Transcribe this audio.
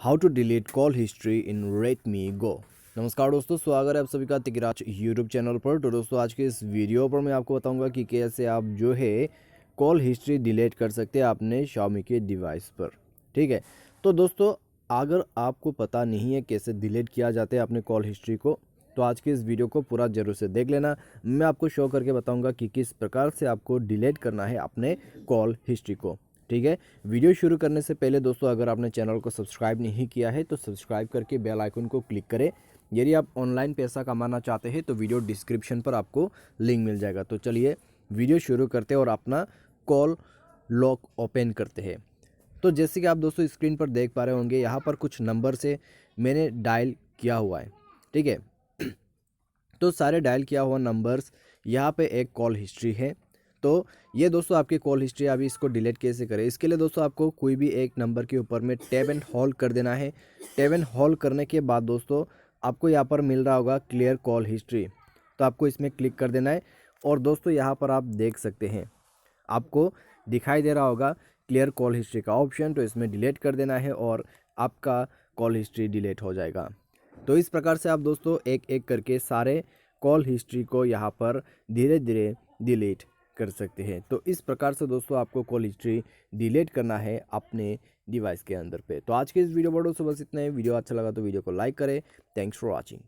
How to delete call history in Redmi Go। नमस्कार दोस्तों, स्वागत है आप सभी का तिगराज यूट्यूब चैनल पर। तो दोस्तों आज के इस वीडियो पर मैं आपको बताऊंगा कि कैसे आप जो है कॉल हिस्ट्री डिलीट कर सकते हैं अपने Xiaomi के डिवाइस पर। ठीक है, तो दोस्तों अगर आपको पता नहीं है कैसे डिलीट किया जाता है अपने कॉल हिस्ट्री को, तो आज के इस वीडियो को पूरा जरूर से देख लेना। मैं आपको शो करके बताऊंगा कि किस प्रकार से आपको डिलीट करना है अपने कॉल हिस्ट्री को। ठीक है, वीडियो शुरू करने से पहले दोस्तों अगर आपने चैनल को सब्सक्राइब नहीं किया है तो सब्सक्राइब करके बेल आइकन को क्लिक करें। यदि आप ऑनलाइन पैसा कमाना चाहते हैं तो वीडियो डिस्क्रिप्शन पर आपको लिंक मिल जाएगा। तो चलिए वीडियो शुरू करते हैं और अपना कॉल लॉक ओपन करते हैं। तो जैसे कि आप दोस्तों स्क्रीन पर देख पा रहे होंगे, यहाँ पर कुछ नंबर से मैंने डायल किया हुआ है। ठीक है, तो सारे डायल किया हुआ नंबर्स, यहाँ पे एक कॉल हिस्ट्री है। तो ये दोस्तों आपकी कॉल हिस्ट्री। अभी इसको डिलीट कैसे करें, इसके लिए दोस्तों आपको कोई भी एक नंबर के ऊपर में टैब एंड होल्ड कर देना है। टैब एंड होल्ड करने के बाद दोस्तों आपको यहाँ पर मिल रहा होगा क्लियर कॉल हिस्ट्री, तो आपको इसमें क्लिक कर देना है। और दोस्तों यहाँ पर आप देख सकते हैं, आपको दिखाई दे रहा होगा क्लियर कॉल हिस्ट्री का ऑप्शन, तो इसमें डिलीट कर देना है और आपका कॉल हिस्ट्री डिलीट हो जाएगा। तो इस प्रकार से आप दोस्तों एक एक करके सारे कॉल हिस्ट्री को यहाँ पर धीरे धीरे डिलीट कर सकते हैं। तो इस प्रकार से दोस्तों आपको कॉल हिस्ट्री डिलीट करना है अपने डिवाइस के अंदर पे। तो आज के इस वीडियो बस इतना ही। वीडियो अच्छा लगा तो वीडियो को लाइक करें। Thanks for watching.